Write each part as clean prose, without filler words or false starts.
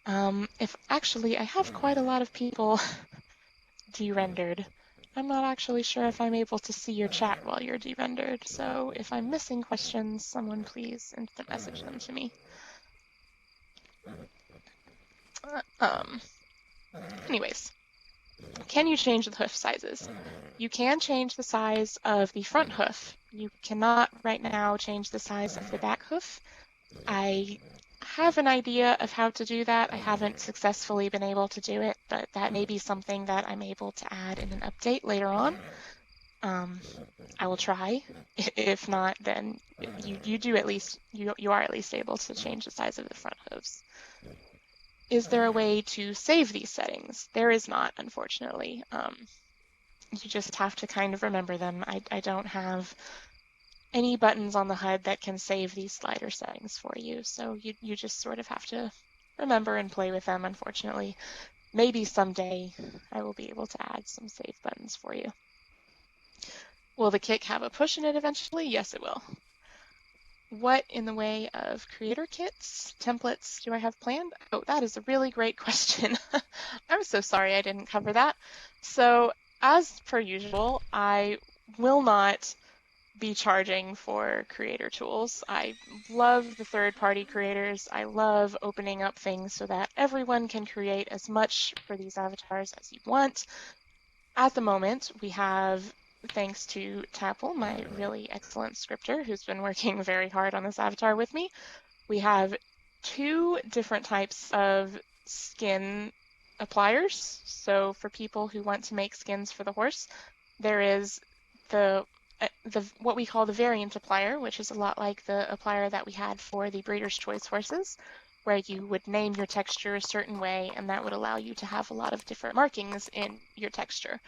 If actually, I have quite a lot of people de-rendered. I'm not actually sure if I'm able to see your chat while you're de-rendered, so if I'm missing questions, someone please instant message them to me. Anyways, can you change the hoof sizes? You can change the size of the front hoof. You cannot right now change the size of the back hoof. I have an idea of how to do that. I haven't successfully been able to do it, but that may be something that I'm able to add in an update later on. I will try. If not, then you do at least you are at least able to change the size of the front hooves. Is there a way to save these settings? There is not, unfortunately. You just have to kind of remember them. I don't have any buttons on the HUD that can save these slider settings for you, so you just sort of have to remember and play with them, unfortunately. Maybe someday I will be able to add some save buttons for you. Will the kick have a push in it eventually? Yes, it will. What in the way of creator kits, templates do I have planned? Oh, that is a really great question. I'm so sorry I didn't cover that. So as per usual, I will not be charging for creator tools. I love the third-party creators. I love opening up things so that everyone can create as much for these avatars as you want. At the moment, we have, thanks to Tapple, my really excellent scripter, who's been working very hard on this avatar with me, we have 2 different types of skin appliers. So for people who want to make skins for the horse, there is the what we call the variant applier, which is a lot like the applier that we had for the Breeder's Choice horses, where you would name your texture a certain way, and that would allow you to have a lot of different markings in your texture.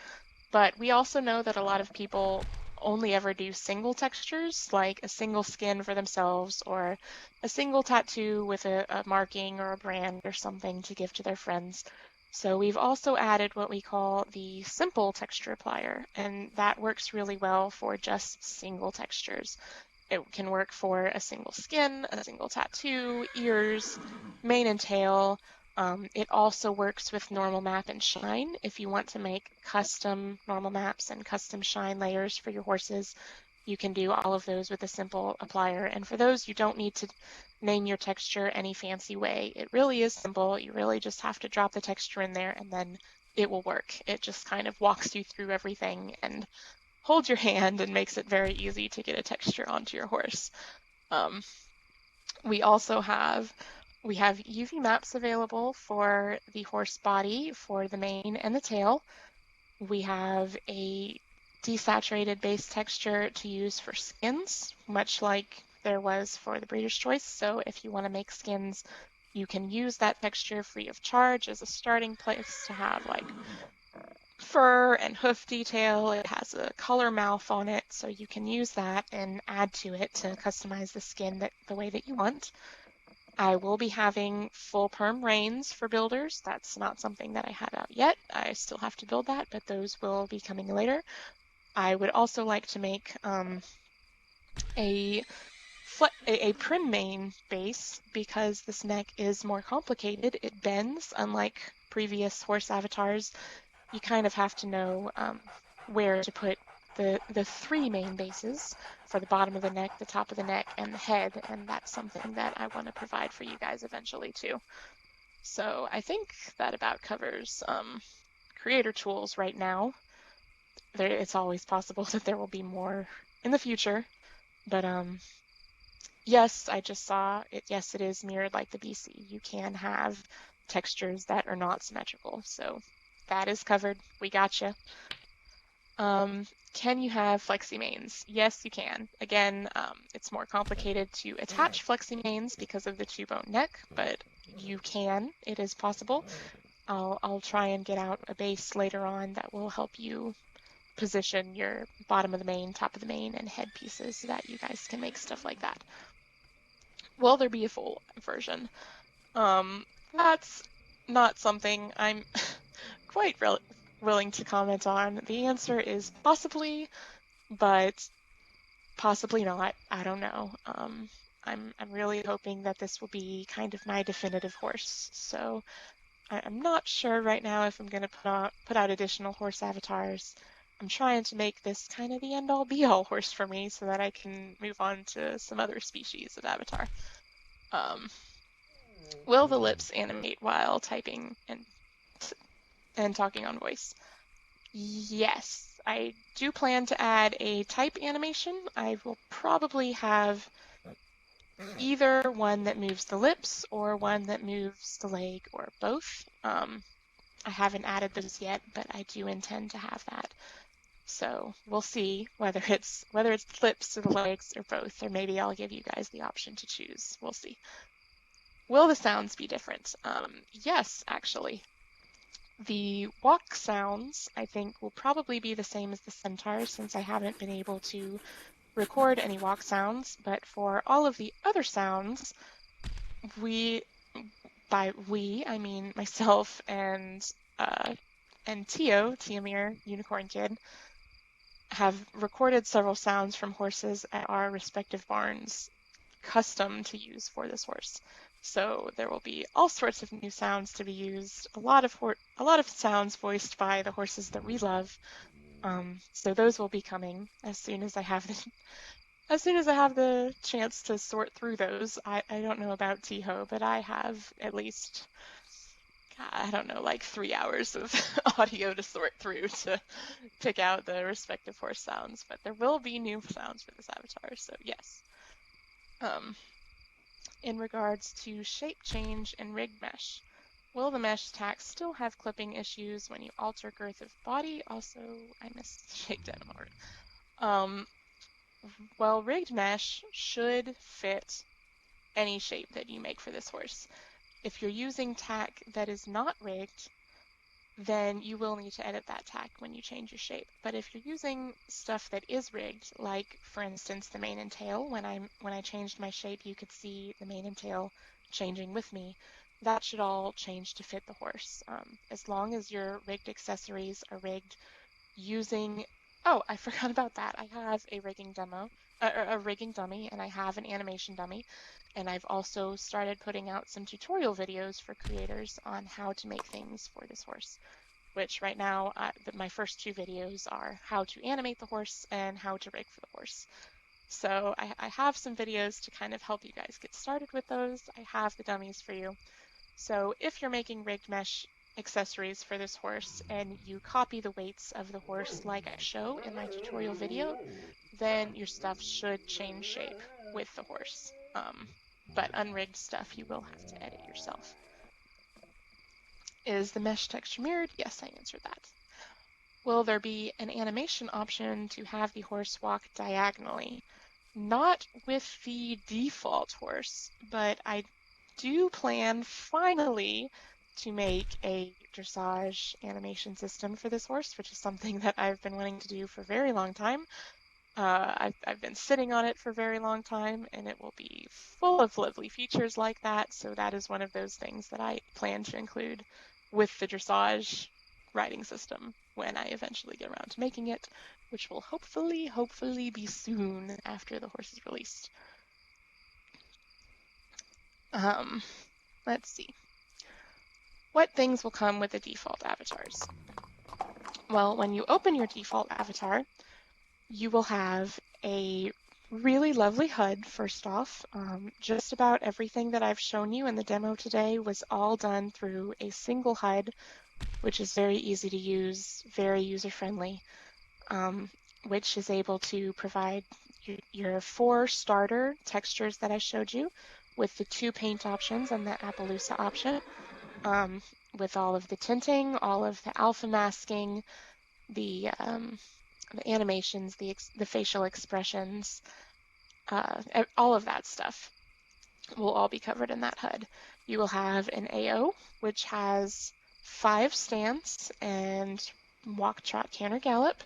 But we also know that a lot of people only ever do single textures, like a single skin for themselves or a single tattoo with a marking or a brand or something to give to their friends. So we've also added what we call the simple texture applier, and that works really well for just single textures. It can work for a single skin, a single tattoo, ears, mane and tail. It also works with normal map and shine. If you want to make custom normal maps and custom shine layers for your horses, you can do all of those with a simple applier. And for those, you don't need to name your texture any fancy way. It really is simple. You really just have to drop the texture in there and then it will work. It just kind of walks you through everything and holds your hand and makes it very easy to get a texture onto your horse. We also have UV maps available for the horse body, for the mane and the tail. We have a desaturated base texture to use for skins, much like there was for the Breeder's Choice. So if you want to make skins, you can use that texture free of charge as a starting place to have like fur and hoof detail. It has a color mouth on it, so you can use that and add to it to customize the skin the way that you want. I will be having full perm reins for builders. That's not something that I have out yet. I still have to build that, but those will be coming later. I would also like to make a prim mane base because this neck is more complicated. It bends, unlike previous horse avatars. You kind of have to know where to put the 3 main bases for the bottom of the neck, the top of the neck, and the head, and that's something that I want to provide for you guys eventually too. So I think that about covers creator tools right now. It's always possible that there will be more in the future, but yes, I just saw it. Yes, it is mirrored like the BC. You can have textures that are not symmetrical, so that is covered. We gotcha. Can you have flexi manes? Yes, you can. Again, it's more complicated to attach flexi manes because of the 2-bone neck, but you can. It is possible. I'll try and get out a base later on that will help you position your bottom of the mane, top of the mane, and head pieces so that you guys can make stuff like that. Will there be a full version? That's not something I'm quite willing to comment on. The answer is possibly, but possibly not. I don't know. I'm really hoping that this will be kind of my definitive horse. So I'm not sure right now if I'm going to put out additional horse avatars. I'm trying to make this kind of the end-all be-all horse for me so that I can move on to some other species of avatar. Will the lips animate while typing and talking on voice? Yes, I do plan to add a type animation. I will probably have either one that moves the lips or one that moves the leg or both. I haven't added those yet, but I do intend to have that. So we'll see whether it's the lips or the legs or both, or maybe I'll give you guys the option to choose. We'll see. Will the sounds be different? Yes, actually. The walk sounds, I think, will probably be the same as the centaurs since I haven't been able to record any walk sounds, but for all of the other sounds, by we, I mean myself and Tiamir, Unicorn Kid, have recorded several sounds from horses at our respective barns, custom to use for this horse. So there will be all sorts of new sounds to be used. A lot of sounds voiced by the horses that we love. So those will be coming as soon as I have the chance to sort through those. I don't know about Tiho, but I have at least, I don't know, like 3 hours of audio to sort through to pick out the respective horse sounds. But there will be new sounds for this avatar, so yes. In regards to shape change and rig mesh, will the mesh tack still have clipping issues when you alter girth of body? Also, I missed shape denim art. Well, rigged mesh should fit any shape that you make for this horse. If you're using tack that is not rigged, then you will need to edit that tack when you change your shape. But if you're using stuff that is rigged, like for instance the mane and tail, when I changed my shape, you could see the mane and tail changing with me. That should all change to fit the horse. As long as your rigged accessories are rigged using, oh, I forgot about that. I have a rigging dummy, and I have an animation dummy. And I've also started putting out some tutorial videos for creators on how to make things for this horse, which right now, my first 2 videos are how to animate the horse and how to rig for the horse. So I have some videos to kind of help you guys get started with those. I have the dummies for you. So if you're making rigged mesh accessories for this horse and you copy the weights of the horse like I show in my tutorial video, then your stuff should change shape with the horse. But unrigged stuff you will have to edit yourself. Is the mesh texture mirrored? Yes, I answered that. Will there be an animation option to have the horse walk diagonally? Not with the default horse, but I do plan finally to make a dressage animation system for this horse, which is something that I've been wanting to do for a very long time. I've been sitting on it for a very long time, and it will be full of lovely features like that. So that is one of those things that I plan to include with the dressage riding system when I eventually get around to making it, which will hopefully be soon after the horse is released. Let's see. What things will come with the default avatars? Well, when you open your default avatar, you will have a really lovely HUD, first off. Just about everything that I've shown you in the demo today was all done through a single HUD, which is very easy to use, very user-friendly, which is able to provide your 4 starter textures that I showed you with the 2 paint options and the Appaloosa option, with all of the tinting, all of the alpha masking, the animations, the facial expressions, all of that stuff will all be covered in that HUD. You will have an AO, which has 5 stance and walk, trot, canter, gallop.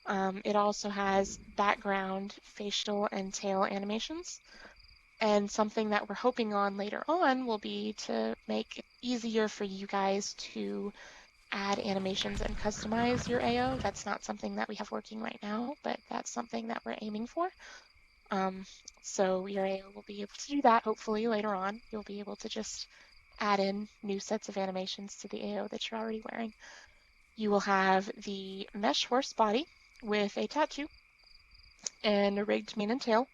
It also has background, facial, and tail animations. And something that we're hoping on later on will be to make it easier for you guys to add animations and customize your AO. That's not something that we have working right now, but that's something that we're aiming for. So your AO will be able to do that hopefully later on. You'll be able to just add in new sets of animations to the AO that you're already wearing. You will have the mesh horse body with a tattoo and a rigged mane and tail.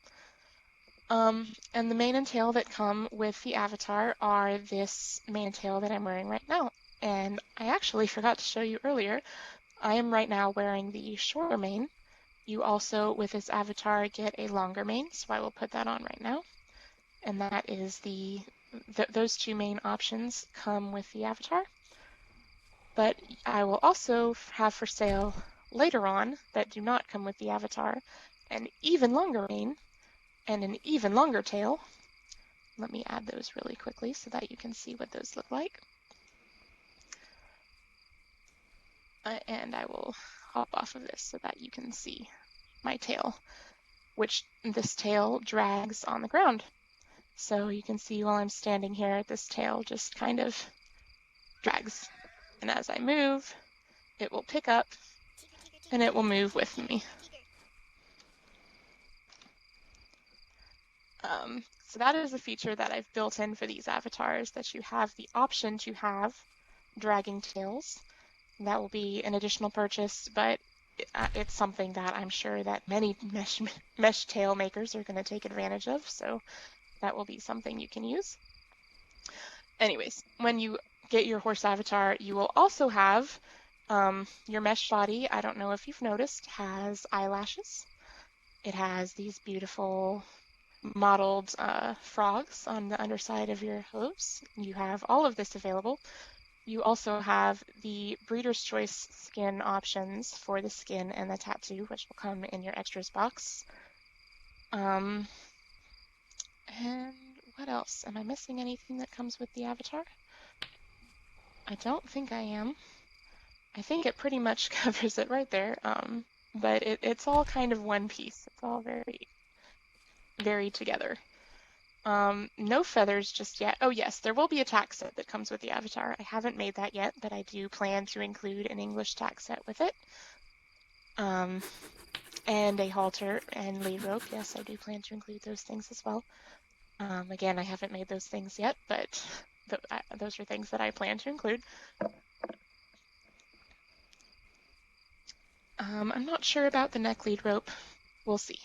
And the mane and tail that come with the avatar are this mane and tail that I'm wearing right now. And I actually forgot to show you earlier, I am right now wearing the shorter mane. You also, with this avatar, get a longer mane, so I will put that on right now. And that is those two main options come with the avatar. But I will also have for sale later on that do not come with the avatar an even longer mane and an even longer tail. Let me add those really quickly so that you can see what those look like. And I will hop off of this so that you can see my tail, which this tail drags on the ground. So you can see while I'm standing here, this tail just kind of drags. And as I move, it will pick up and it will move with me. So that is a feature that I've built in for these avatars, that you have the option to have dragging tails. That will be an additional purchase, but it's something that I'm sure that many mesh tail makers are going to take advantage of, so that will be something you can use. Anyways, when you get your horse avatar, you will also have your mesh body. I don't know if you've noticed, has eyelashes. It has these beautiful modeled frogs on the underside of your hooves. You have all of this available. You also have the Breeder's Choice skin options for the skin and the tattoo, which will come in your extras box. And what else? Am I missing anything that comes with the avatar? I don't think I am. I think it pretty much covers it right there. But it's all kind of one piece. It's all very together. No feathers just yet. Oh yes, there will be a tack set that comes with the avatar. I haven't made that yet, but I do plan to include an English tack set with it. And a halter and lead rope. Yes, I do plan to include those things as well. Again, I haven't made those things yet, but those are things that I plan to include. I'm not sure about the neck lead rope. We'll see.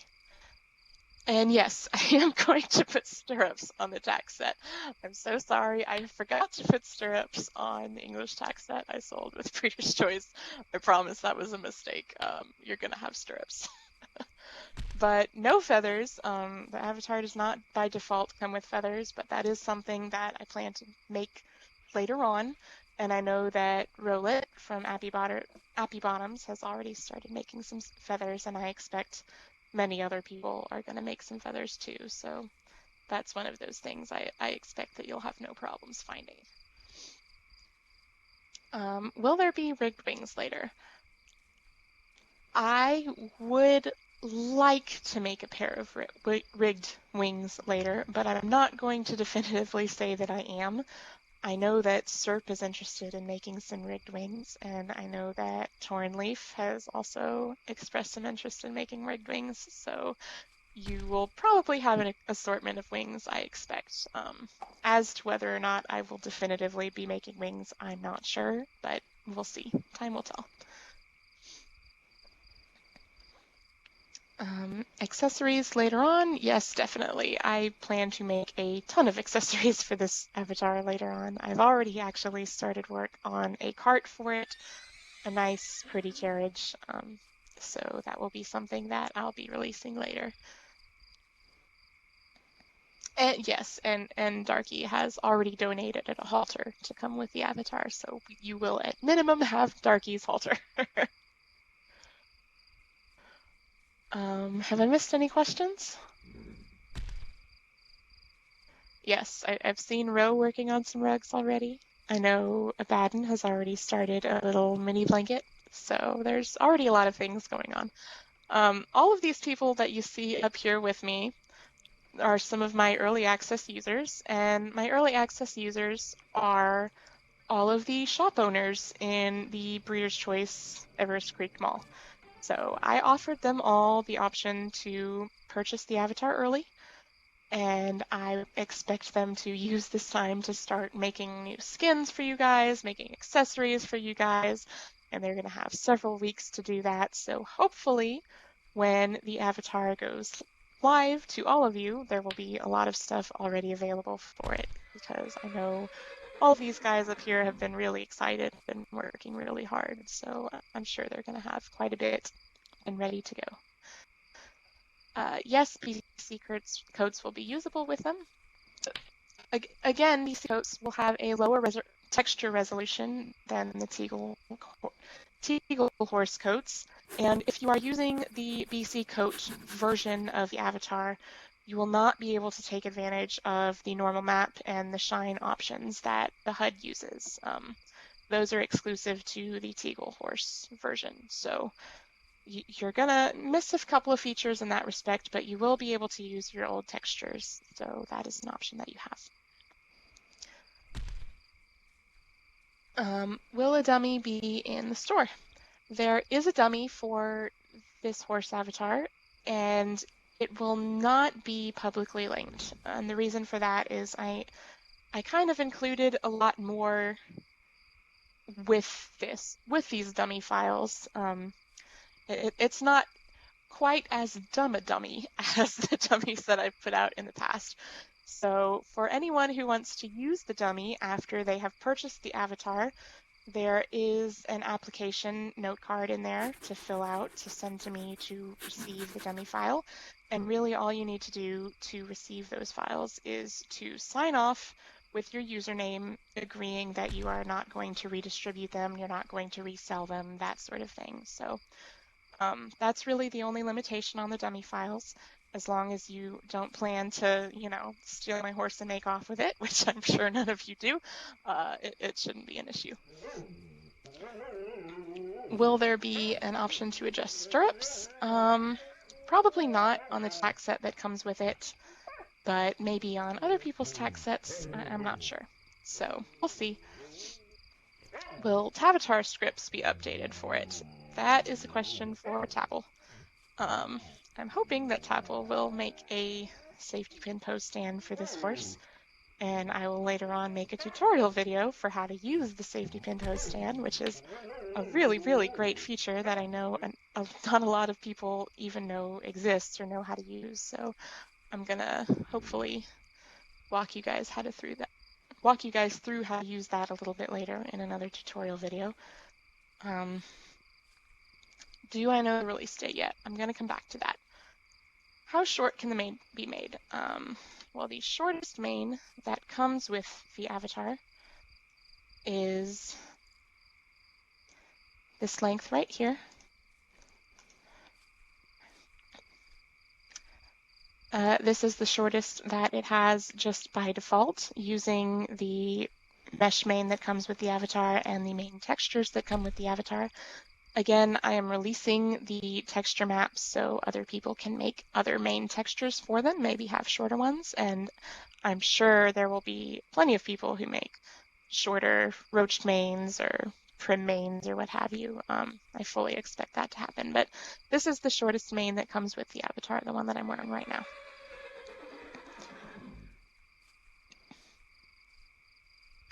And yes, I am going to put stirrups on the tack set. I'm so sorry. I forgot to put stirrups on the English tack set I sold with Breeder's Choice. I promise that was a mistake. You're going to have stirrups. But no feathers. The avatar does not by default come with feathers, but that is something that I plan to make later on. And I know that Rolet from Appy Bottoms has already started making some feathers, and I expect many other people are going to make some feathers too. So that's one of those things I expect that you'll have no problems finding. Will there be rigged wings later? I would like to make a pair of rigged wings later, but I'm not going to definitively say that I am. I know that Serp is interested in making some rigged wings, and I know that Torn Leaf has also expressed some interest in making rigged wings, so you will probably have an assortment of wings, I expect. As to whether or not I will definitively be making wings, I'm not sure, but we'll see. Time will tell. Accessories later on? Yes, definitely. I plan to make a ton of accessories for this avatar later on. I've already actually started work on a cart for it, a nice, pretty carriage. So that will be something that I'll be releasing later. And yes, and Darky has already donated a halter to come with the avatar, so you will at minimum have Darky's halter. Have I missed any questions? Yes, I've seen Ro working on some rugs already. I know Abaddon has already started a little mini blanket, so there's already a lot of things going on. All of these people that you see up here with me are some of my early access users, and my early access users are all of the shop owners in the Breeder's Choice Everest Creek Mall. So I offered them all the option to purchase the avatar early, and I expect them to use this time to start making new skins for you guys, making accessories for you guys, and they're going to have several weeks to do that. So hopefully when the avatar goes live to all of you, there will be a lot of stuff already available for it, because I know all of these guys up here have been really excited and working really hard. So I'm sure they're going to have quite a bit and ready to go. Yes, BC codes will be usable with them. Again, BC codes will have a lower texture resolution than the Teegle horse coats. And if you are using the BC coat version of the avatar, you will not be able to take advantage of the normal map and the shine options that the HUD uses. Those are exclusive to the Teegle horse version. So you're gonna miss a couple of features in that respect, but you will be able to use your old textures. So that is an option that you have. Will a dummy be in the store? There is a dummy for this horse avatar, and it will not be publicly linked. And the reason for that is I kind of included a lot more with these dummy files. It's not quite as dumb a dummy as the dummies that I've put out in the past. So for anyone who wants to use the dummy after they have purchased the avatar, there is an application note card in there to fill out to send to me to receive the dummy file. And really all you need to do to receive those files is to sign off with your username, agreeing that you are not going to redistribute them, you're not going to resell them, that sort of thing. So that's really the only limitation on the dummy files, as long as you don't plan to, steal my horse and make off with it, which I'm sure none of you do. It shouldn't be an issue. Will there be an option to adjust stirrups? Probably not on the tack set that comes with it, but maybe on other people's tack sets. I'm not sure. So we'll see. Will Tavatar scripts be updated for it? That is a question for Tapple. I'm hoping that Tapple will make a safety pin post stand for this horse, and I will later on make a tutorial video for how to use the safety pin post stand, which is a really, really great feature that I know not a lot of people even know exists or know how to use. So I'm gonna hopefully walk you guys through how to use that a little bit later in another tutorial video. Do I know the release date yet? I'm gonna come back to that. How short can the mane be made? Well, the shortest mane that comes with the avatar is this length right here. This is the shortest that it has just by default, using the mesh mane that comes with the avatar and the mane textures that come with the avatar. Again, I am releasing the texture maps so other people can make other mane textures for them, maybe have shorter ones, and I'm sure there will be plenty of people who make shorter roached manes or prim manes or what have you. I fully expect that to happen, but this is the shortest mane that comes with the avatar, the one that I'm wearing right now.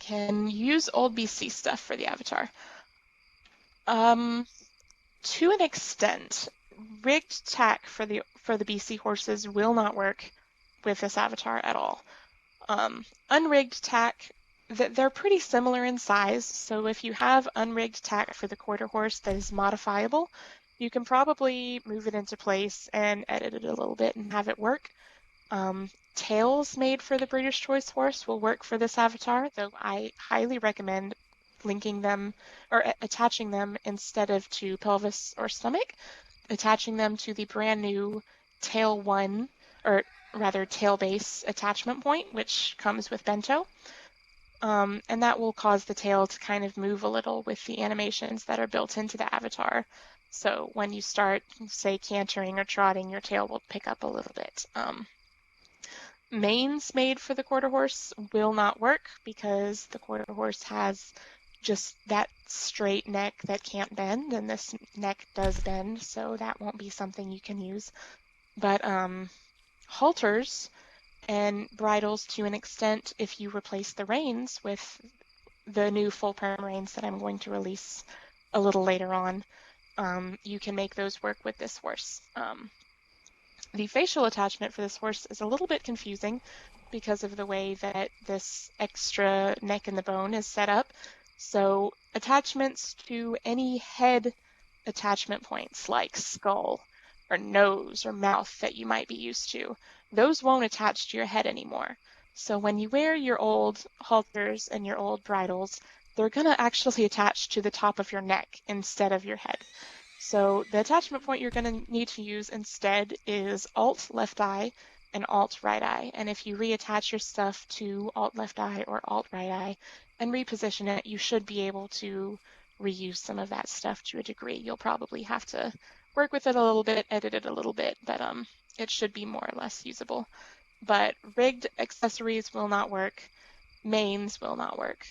Can you use old BC stuff for the avatar? To an extent, rigged tack for the BC horses will not work with this avatar at all. Unrigged tack, they're pretty similar in size, so if you have unrigged tack for the quarter horse that is modifiable, you can probably move it into place and edit it a little bit and have it work. Tails made for the Breeder's Choice horse will work for this avatar, though I highly recommend linking them or attaching them instead of to pelvis or stomach, attaching them to the brand new tail one, or rather tail base attachment point, which comes with bento. And that will cause the tail to kind of move a little with the animations that are built into the avatar. So when you start, say, cantering or trotting, your tail will pick up a little bit. Manes made for the quarter horse will not work because the quarter horse has just that straight neck that can't bend, and this neck does bend, so that won't be something you can use. But halters and bridles, to an extent, if you replace the reins with the new full perm reins that I'm going to release a little later on, you can make those work with this horse. The facial attachment for this horse is a little bit confusing because of the way that this extra neck in the bone is set up. So attachments to any head attachment points like skull or nose or mouth that you might be used to, those won't attach to your head anymore. So when you wear your old halters and your old bridles, they're going to actually attach to the top of your neck instead of your head. So the attachment point you're going to need to use instead is Alt left eye and Alt right eye. And if you reattach your stuff to Alt left eye or Alt right eye and reposition it, you should be able to reuse some of that stuff to a degree. You'll probably have to work with it a little bit, edit it a little bit, but it should be more or less usable. But rigged accessories will not work. Mains will not work.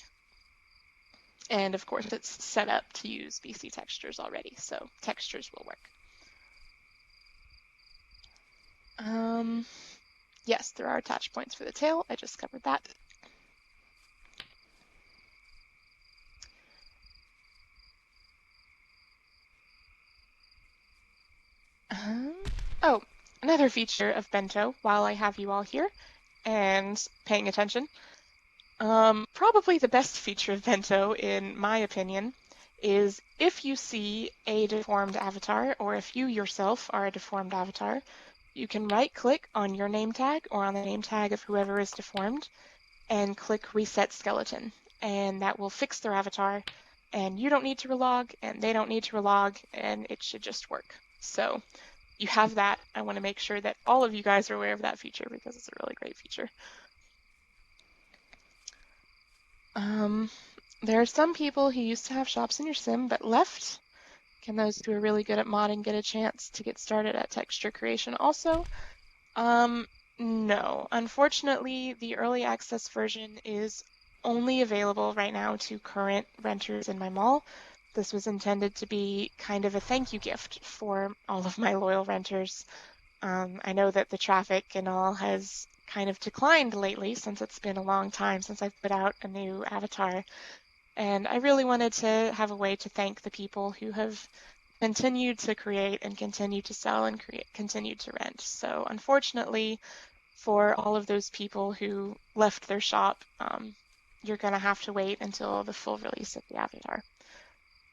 And of course, it's set up to use BC textures already, so textures will work. Yes, there are attach points for the tail. I just covered that. Oh, another feature of Bento, while I have you all here and paying attention. Probably the best feature of Bento, in my opinion, is if you see a deformed avatar, or if you yourself are a deformed avatar, you can right-click on your name tag or on the name tag of whoever is deformed and click Reset Skeleton, and that will fix their avatar, and you don't need to relog, and they don't need to relog, and it should just work. So you have that. I want to make sure that all of you guys are aware of that feature because it's a really great feature. There are some people who used to have shops in your sim but left. Can those who are really good at modding get a chance to get started at texture creation also? No. Unfortunately, the early access version is only available right now to current renters in my mall. This was intended to be kind of a thank you gift for all of my loyal renters. I know that the traffic and all has kind of declined lately since it's been a long time since I've put out a new avatar. And I really wanted to have a way to thank the people who have continued to create and continued to sell and continued to rent. So unfortunately, for all of those people who left their shop, you're going to have to wait until the full release of the avatar.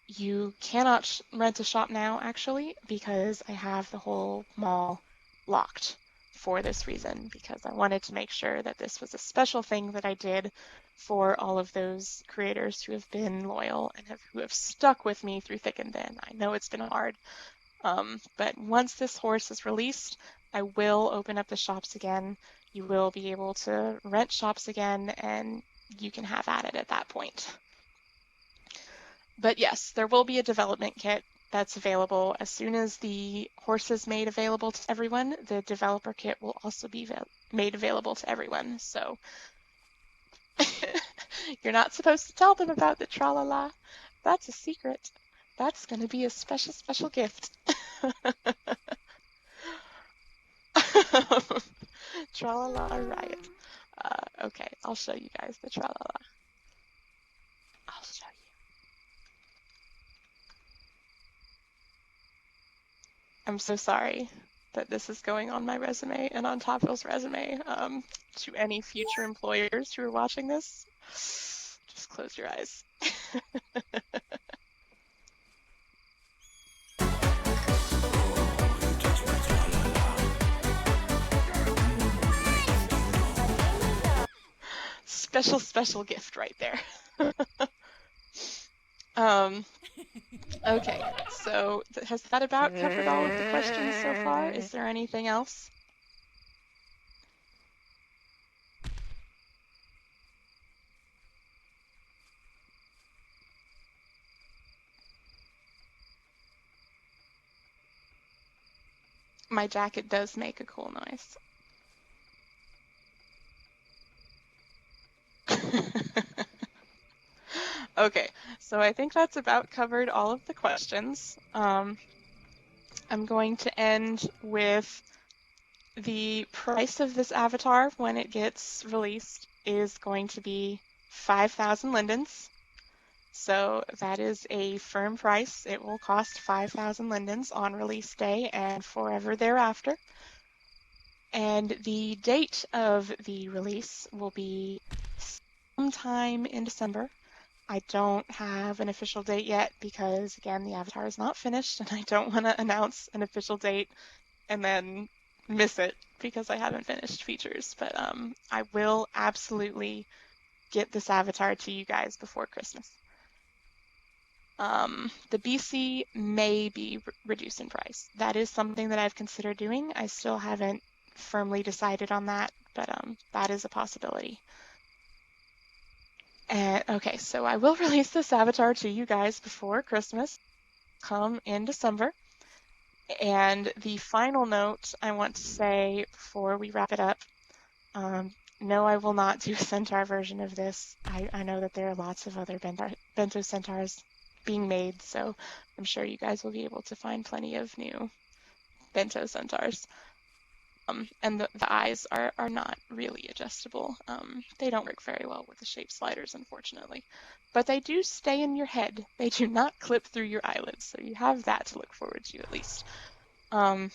You cannot rent a shop now, actually, because I have the whole mall locked for this reason, because I wanted to make sure that this was a special thing that I did for all of those creators who have been loyal and who have stuck with me through thick and thin. I know it's been hard, but once this horse is released, I will open up the shops again. You will be able to rent shops again, and you can have at it at that point. But yes, there will be a development kit that's available. As soon as the horse is made available to everyone, the developer kit will also be made available to everyone. So you're not supposed to tell them about the tra-la-la. That's a secret. That's going to be a special, special gift. Tra-la-la riot. Okay, I'll show you guys the tra-la-la. I'll show you. I'm so sorry that this is going on my resume and on Topville's resume. To any future employers who are watching this, just close your eyes. Special, special gift right there. Okay, so has that about covered all of the questions so far? Is there anything else? My jacket does make a cool noise. Okay, so I think that's about covered all of the questions. I'm going to end with the price of this avatar when it gets released is going to be 5,000 lindens. So that is a firm price. It will cost 5,000 lindens on release day and forever thereafter. And the date of the release will be sometime in December. I don't have an official date yet because, again, the avatar is not finished and I don't want to announce an official date and then miss it because I haven't finished features. But I will absolutely get this avatar to you guys before Christmas. The BC may be reduced in price. That is something that I've considered doing. I still haven't firmly decided on that, but that is a possibility. And okay, so I will release this avatar to you guys before Christmas, come in December. And the final note I want to say before we wrap it up, no, I will not do a centaur version of this. I know that there are lots of other bento centaurs being made, so I'm sure you guys will be able to find plenty of new bento centaurs. And the eyes are not really adjustable. They don't work very well with the shape sliders, unfortunately. But they do stay in your head. They do not clip through your eyelids, so you have that to look forward to at least. The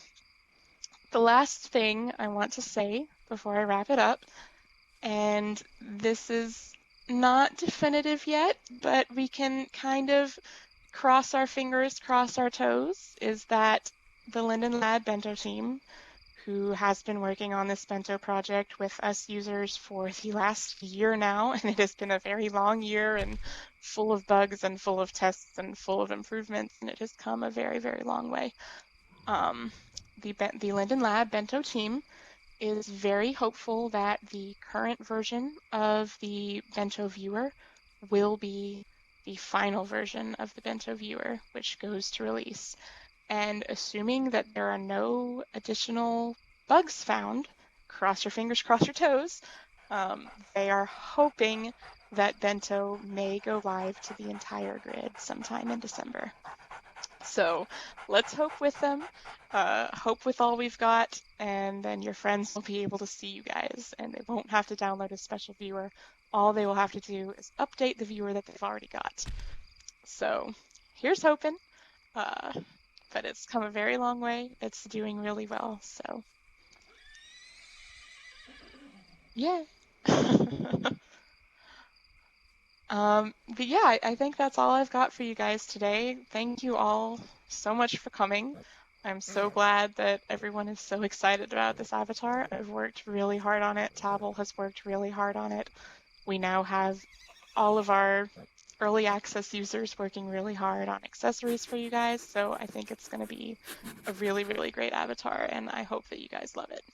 last thing I want to say before I wrap it up, and this is not definitive yet, but we can kind of cross our fingers, cross our toes, is that the Linden Lad Bento team, who has been working on this bento project with us users for the last year now, and it has been a very long year and full of bugs and full of tests and full of improvements, and it has come a very, very long way. The Linden Lab bento team is very hopeful that the current version of the bento viewer will be the final version of the bento viewer, which goes to release. And assuming that there are no additional bugs found, cross your fingers, cross your toes, they are hoping that bento may go live to the entire grid sometime in December. So let's hope with them, hope with all we've got, and then your friends will be able to see you guys, and they won't have to download a special viewer. All they will have to do is update the viewer that they've already got. So here's hoping, but it's come a very long way. It's doing really well, so yeah. But yeah, I think that's all I've got for you guys today. Thank you all so much for coming. I'm so glad that everyone is so excited about this avatar. I've worked really hard on it. Tabble has worked really hard on it. We now have all of our early access users working really hard on accessories for you guys. So I think it's going to be a really, really great avatar, and I hope that you guys love it.